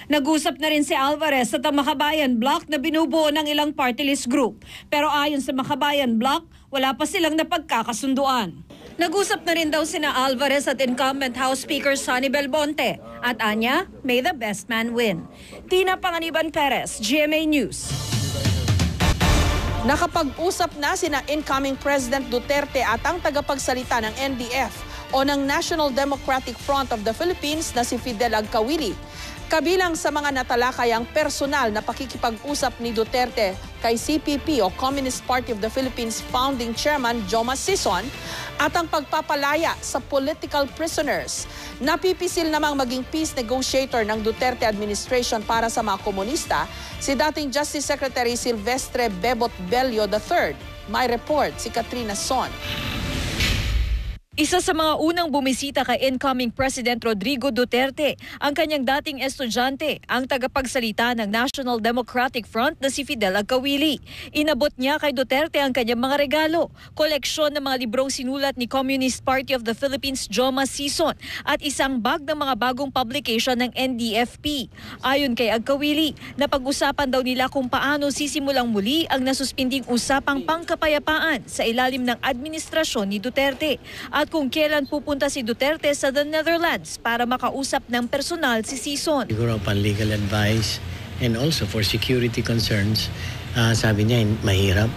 Nag-usap na rin si Alvarez sa Makabayan Bloc na binubuo ng ilang party list group. Pero ayon sa Makabayan Bloc, wala pa silang napagkakasunduan. Nag-usap na rin daw sina Alvarez at incumbent House Speaker Sonny Belmonte. At anya, may the best man win. Tina Panganiban Perez, GMA News. Nakapag-usap na sina incoming President Duterte at ang tagapagsalita ng NDF o ng National Democratic Front of the Philippines na si Fidel Agcawili. Kabilang sa mga natalakay ang personal na pakikipag-usap ni Duterte kay CPP o Communist Party of the Philippines founding chairman Joma Sison at ang pagpapalaya sa political prisoners. Napipisil namang maging peace negotiator ng Duterte administration para sa mga komunista si dating Justice Secretary Silvestre Bebot Bello III. May report si Katrina Son. Isa sa mga unang bumisita kay incoming President Rodrigo Duterte, ang kanyang dating estudyante, ang tagapagsalita ng National Democratic Front na si Fidel Agcawili. Inabot niya kay Duterte ang kanyang mga regalo, koleksyon ng mga librong sinulat ni Communist Party of the Philippines Joma Sison at isang bag ng mga bagong publication ng NDFP. Ayon kay Agcawili, napag-usapan daw nila kung paano sisimulang muli ang nasuspinding usapang pangkapayapaan sa ilalim ng administrasyon ni Duterte at kung kailan pupunta si Duterte sa the Netherlands para makausap ng personal si Sison. Siguro upon legal advice and also for security concerns, sabi niya mahirap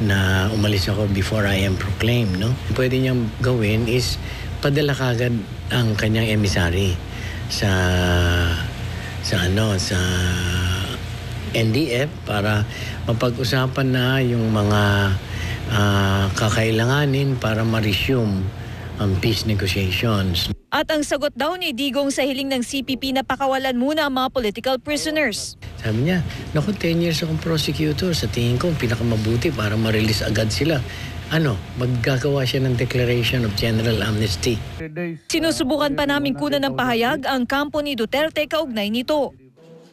na umalis ako before I am proclaimed. No? Pwede niyang gawin is padala kagad ang kanyang emissary sa NDF para mapag-usapan na yung mga kakailanganin para ma-resume ang peace negotiations. At ang sagot daw ni Digong sa hiling ng CPP na pakawalan muna ang mga political prisoners. Sabi niya, naku, 10 years akong prosecutor. Sa tingin ko, pinakamabuti para ma-release agad sila. Maggagawa siya ng declaration of general amnesty. Sinusubukan pa namin kunan ng pahayag ang kampo ni Duterte kaugnay nito.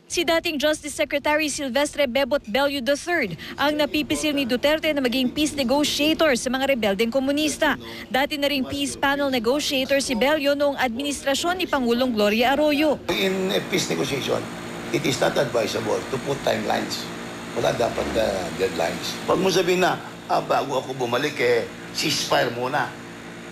Si dating Justice Secretary Silvestre Bebot Bello III ang napipisil ni Duterte na maging peace negotiator sa mga rebeldeng komunista. Dati na ring peace panel negotiator si Bello noong administrasyon ni Pangulong Gloria Arroyo. In a peace negotiation, it is not advisable to put timelines. Wala dapat deadlines. Pag mo sabihin na, bago ako bumalik, ceasefire muna.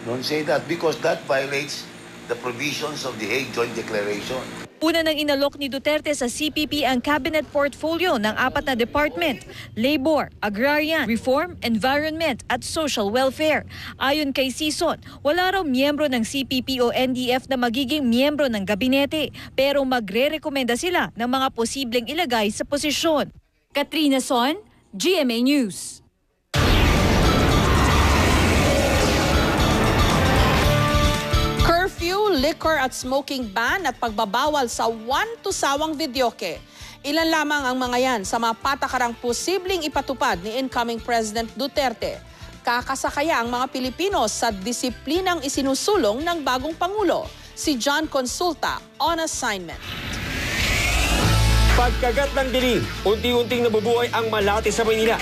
Don't say that because that violates the provisions of the Hague Joint Declaration. Una nang inalok ni Duterte sa CPP ang cabinet portfolio ng 4 na department: Labor, Agrarian, Reform, Environment at Social Welfare. Ayon kay Sison, wala raw miyembro ng CPP o NDF na magiging miyembro ng gabinete, pero magre-rekomenda sila ng mga posibleng ilagay sa posisyon. Katrina Son, GMA News. Liquor at smoking ban at pagbabawal sa one-to-sawang videoke. Ilan lamang ang mga yan sa mga patakarang posibleng ipatupad ni incoming President Duterte. Kakasakaya ang mga Pilipino sa disiplinang isinusulong ng bagong Pangulo, si John Consulta, on assignment. Pagkagat ng dilim, unti-unting nabubuhay ang Malate sa Maynila.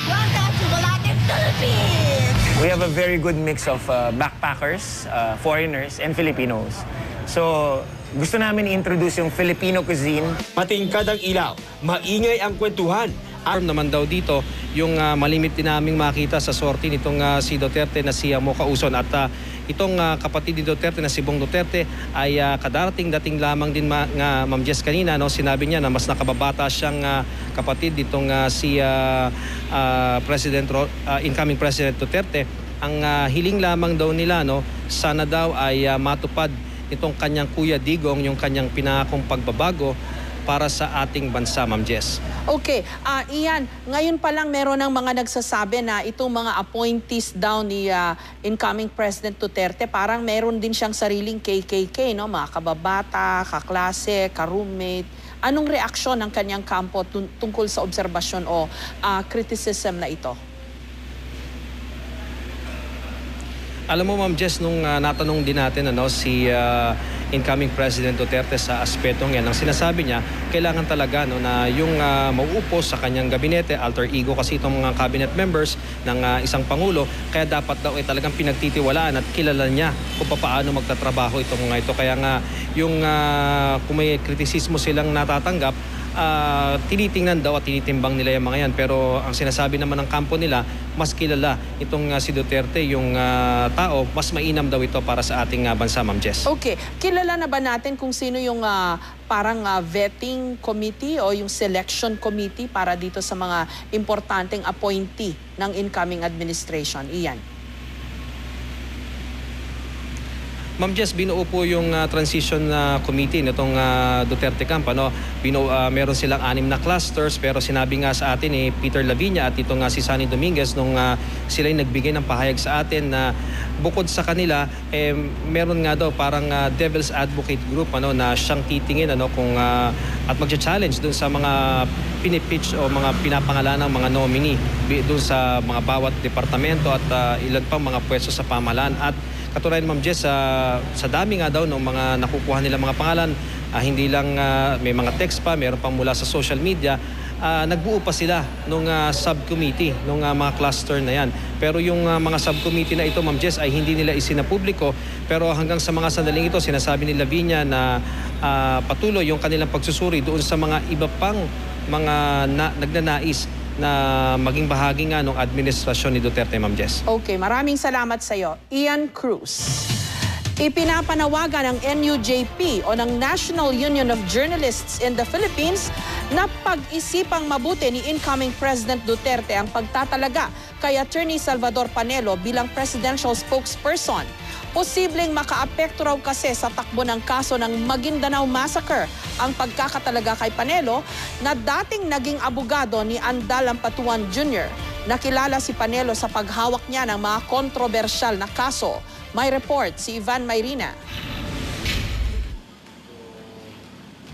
Welcome to Malate, Philippines! We have a very good mix of backpackers, foreigners, and Filipinos. So, gusto namin i-introduce yung Filipino cuisine. Matingkad ang ilaw, maingay ang kwentuhan. Naman daw dito yung malimit din naming makita sa sortie nitong si Duterte na si Mocha Uson at itong kapatid ni Duterte na si Bong Duterte ay kadarating-dating lamang din Ma'am Jess kanina, no? Sinabi niya na mas nakababata siyang kapatid ditong si incoming President Duterte. Ang hiling lamang daw nila, no, sana daw ay matupad itong kanyang Kuya Digong, yung kanyang pinakong pagbabago para sa ating bansa, Ma'am Jess. Okay, Ian, ngayon pa lang meron ng mga nagsasabi na itong mga appointees daw ni incoming President Duterte, parang meron din siyang sariling KKK, no? Mga kababata, kaklase, ka-roommate. Anong reaksyon ng kanyang kampo tungkol sa obserbasyon o criticism na ito? Alam mo Ma'am Jess, nung natanong din natin si incoming President Duterte sa aspetong yan, ang sinasabi niya, kailangan talaga na yung mauupo sa kanyang gabinete, alter ego kasi itong mga cabinet members ng isang Pangulo, kaya dapat daw talagang pinagtitiwalaan at kilala niya kung paano magtatrabaho itong mga ito. Kaya nga yung kung may kritisismo silang natatanggap, tinitingnan daw at tinitimbang nila yung mga yan. Pero ang sinasabi naman ng kampo nila, mas kilala itong si Duterte, yung tao, mas mainam daw ito para sa ating bansa, Ma'am Jess. Okay. Kilala na ba natin kung sino yung parang vetting committee o yung selection committee para dito sa mga importanteng appointee ng incoming administration? Iyan. Ma'am Jess, binuo po yung transition committee nitong Duterte camp. Meron silang 6 na clusters, pero sinabi nga sa atin Peter Laviña at itong si Sunny Dominguez nung sila yung nagbigay ng pahayag sa atin na bukod sa kanila, meron nga daw parang devil's advocate group na siyang titingin kung at magcha-challenge dun sa mga pinipitch o mga pinapangalan ng mga nominee dun sa mga bawat departamento at ilan pang mga pwesto sa pamahalaan. At katulad Ma'am Jess, sa dami nga daw ng mga nakukuha nila mga pangalan, hindi lang may mga text pa, meron pang mula sa social media, nagbuo pa sila nung subcommittee, nung mga cluster na yan. Pero yung mga subcommittee na ito, Ma'am Jess, ay hindi nila isinapubliko. Pero hanggang sa mga sandaling ito, sinasabi ni Laviña na patuloy yung kanilang pagsusuri doon sa mga iba pang mga nagnanais na maging bahagi nga ng administrasyon ni Duterte, Ma'am Jess. Okay, maraming salamat sa iyo. Ian Cruz. Ipinapanawagan ng NUJP o ng National Union of Journalists in the Philippines na pag-isipang mabuti ni incoming President Duterte ang pagtatalaga kay Attorney Salvador Panelo bilang presidential spokesperson. Posibleng makaapekto raw kasi sa takbo ng kaso ng Maguindanao Massacre ang pagkakatalaga kay Panelo na dating naging abogado ni Andal Ampatuan Jr. Nakilala si Panelo sa paghawak niya ng mga kontrobersyal na kaso. May report si Ivan Mayrina.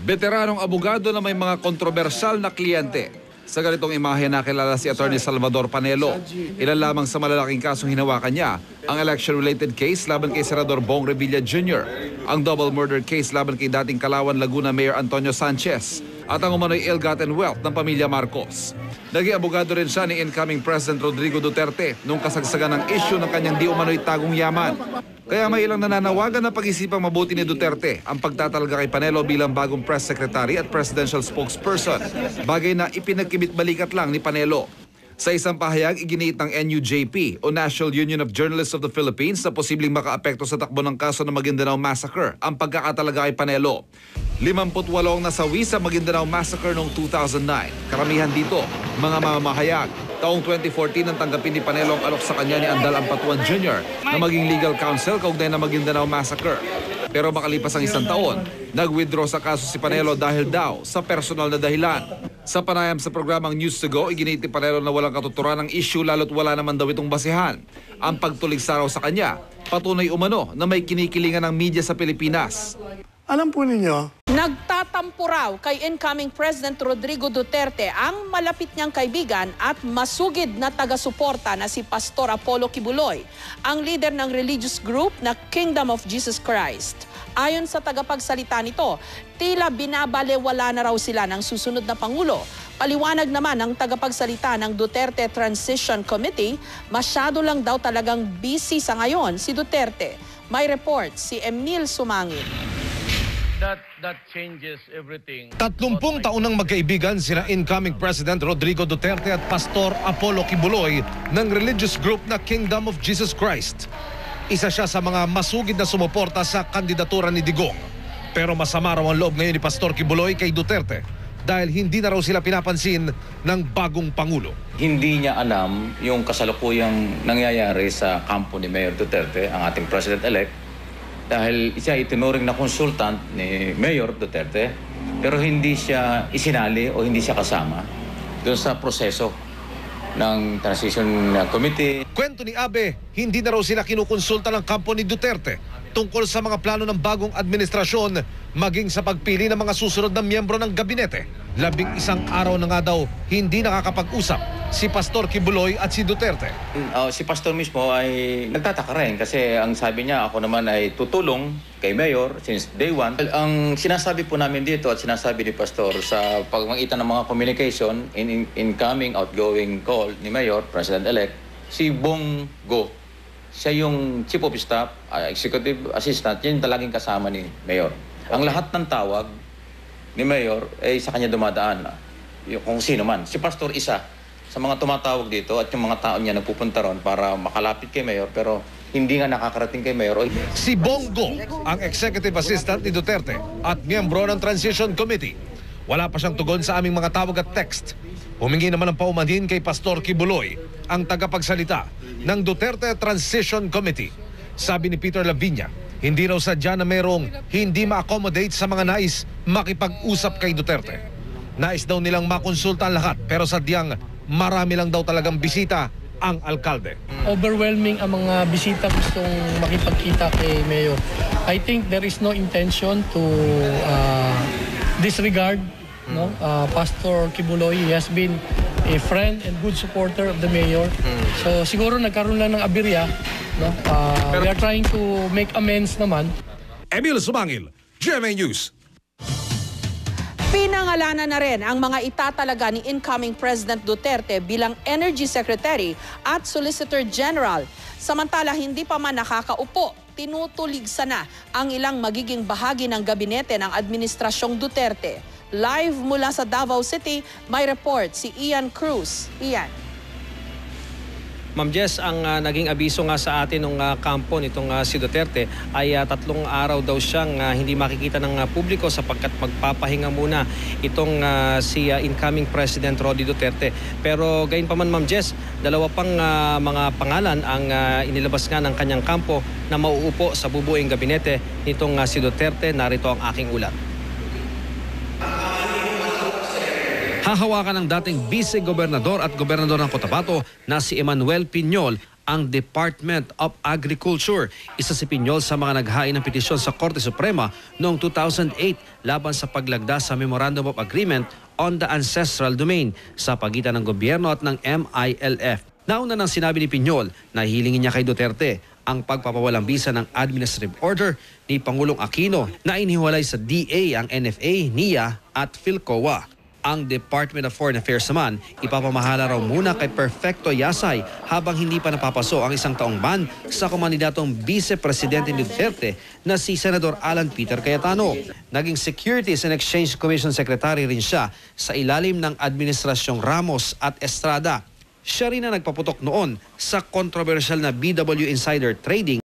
Veteranong abogado na may mga kontrobersyal na kliyente. Sa ganitong imahe nakilala si Attorney Salvador Panelo. Ilan lamang sa malalaking kasong hinawakan niya ang election-related case laban kay Senador Bong Revilla Jr., ang double murder case laban kay dating Calauan, Laguna Mayor Antonio Sanchez at ang umano'y ill-gotten wealth ng pamilya Marcos. Naging abogado rin siya ni incoming President Rodrigo Duterte nung kasagsagan ng issue ng kanyang di umano'y tagong yaman. Kaya may ilang nananawagan na pag-isipang mabuti ni Duterte ang pagtatalaga kay Panelo bilang bagong press secretary at presidential spokesperson, bagay na ipinagkibit-balikat lang ni Panelo. Sa isang pahayag, iginiit ng NUJP o National Union of Journalists of the Philippines na posibleng makaapekto sa takbo ng kaso ng Maguindanao Massacre ang pagkakatalaga kay Panelo. 58 nasawi sa Maguindanao Massacre noong 2009. Karamihan dito, mga mamamahayag. Taong 2014 nang tanggapin ni Panelo ang alok sa kanya ni Andal Ampatuan Jr. na maging legal counsel kaugnay ng Maguindanao Massacre. Pero makalipas ang 1 taon, nag-withdraw sa kaso si Panelo dahil daw sa personal na dahilan. Sa panayam sa programang News to Go, iginit ni Panelo na walang katuturan ng issue lalo't wala naman daw itong basihan. Ang pagtuligsa raw sa kanya, patunay umano na may kinikilingan ng media sa Pilipinas. Alam po ninyo, nagtatampo raw kay incoming President Rodrigo Duterte ang malapit niyang kaibigan at masugid na taga-suporta na si Pastor Apollo Kibuloy, ang leader ng religious group na Kingdom of Jesus Christ. Ayon sa tagapagsalita nito, tila binabalewala na raw sila ng susunod na Pangulo. Paliwanag naman ng tagapagsalita ng Duterte Transition Committee, masyado lang daw talagang busy sa ngayon si Duterte. May report si Emil Sumangit. That changes everything. 30 taon nang magkaibigan sina incoming President Rodrigo Duterte at Pastor Apollo Kibuloy ng religious group na Kingdom of Jesus Christ. Isa siya sa mga masugid na sumuporta sa kandidatura ni Digong. Pero masama raw ang loob ngayon ni Pastor Kibuloy kay Duterte dahil hindi na raw sila pinapansin ng bagong Pangulo. Hindi niya alam yung kasalukuyang nangyayari sa kampo ni Mayor Duterte, ang ating President-elect, dahil siya itinuring na konsultant ni Mayor Duterte pero hindi siya isinali o hindi siya kasama doon sa proseso ng Transition Committee. Kwento ni Abe, hindi na raw sila kinukonsulta ng kampo ni Duterte tungkol sa mga plano ng bagong administrasyon maging sa pagpili ng mga susunod na miyembro ng gabinete. 11 araw na nga daw hindi nakakapag-usap si Pastor Kibuloy at si Duterte. Si Pastor mismo ay nagtataka rin kasi ang sabi niya, ako naman ay tutulong kay Mayor since day one. Ang sinasabi po namin dito at sinasabi ni Pastor sa pagmagitan ng mga communication, incoming, outgoing call ni Mayor, President-elect, si Bong Go, siya yung Chief of Staff, Executive Assistant, yun talagang kasama ni Mayor. Ang lahat ng tawag ni Mayor ay sa kanya dumadaan. Kung sino man. Si Pastor isa sa mga tumatawag dito at yung mga tao niya nagpupunta ron para makalapit kay Mayor pero hindi nga nakakarating kay Mayor. Si Bongo, ang Executive Assistant ni Duterte at miyembro ng Transition Committee. Wala pa siyang tugon sa aming mga tawag at text. Humingi naman ng paumanhin kay Pastor Kibuloy, ang tagapagsalita ng Duterte Transition Committee. Sabi ni Peter Lavinia, hindi raw sadya na merong hindi ma-accommodate sa mga nais makipag-usap kay Duterte. Nais daw nilang makonsulta ang lahat pero sadyang marami lang daw talagang bisita ang alkalde. Overwhelming ang mga bisita gustong makipagkita kay Mayor. I think there is no intention to disregard Pastor Kibuloy. He has been a friend and good supporter of the Mayor. So siguro nagkaroon lang ng aberya. We are trying to make amends naman. Emil Sumangil, GMA News. Pinangalanan na rin ang mga itatalaga ni incoming President Duterte bilang Energy Secretary at Solicitor General. Samantala, hindi pa man nakakaupo, tinutuligsa na ang ilang magiging bahagi ng gabinete ng Administrasyong Duterte. Live mula sa Davao City, may report si Ian Cruz. Ian. Ma'am Jess, ang naging abiso nga sa atin ng kampo nitong si Duterte ay 3 araw daw siyang hindi makikita ng publiko sapagkat magpapahinga muna itong si incoming President Rody Duterte. Pero gayon pa man Ma'am Jess, 2 pang mga pangalan ang inilabas nga ng kanyang kampo na mauupo sa bubuing gabinete nitong si Duterte. Narito ang aking ulat. Hahawakan ng dating vice-gobernador at gobernador ng Cotabato na si Emmanuel Piñol ang Department of Agriculture. Isa si Piñol sa mga naghain ng petisyon sa Korte Suprema noong 2008 laban sa paglagda sa Memorandum of Agreement on the Ancestral Domain sa pagitan ng gobyerno at ng MILF. Nauna nang sinabi ni Piñol na hilingin niya kay Duterte ang pagpapawalang bisa ng administrative order ni Pangulong Aquino na inihiwalay sa DA ang NFA, NIA at PhilCOA. Ang Department of Foreign Affairs naman, ipapamahala raw muna kay Perfecto Yasay habang hindi pa napapaso ang 1 taong ban sa komandidatong Vice-Presidente ni Duterte na si Senador Alan Peter Cayetano. Naging Securities and Exchange Commission Secretary rin siya sa ilalim ng Administrasyong Ramos at Estrada. Siya rin na nagpaputok noon sa kontrobersyal na BW Insider Trading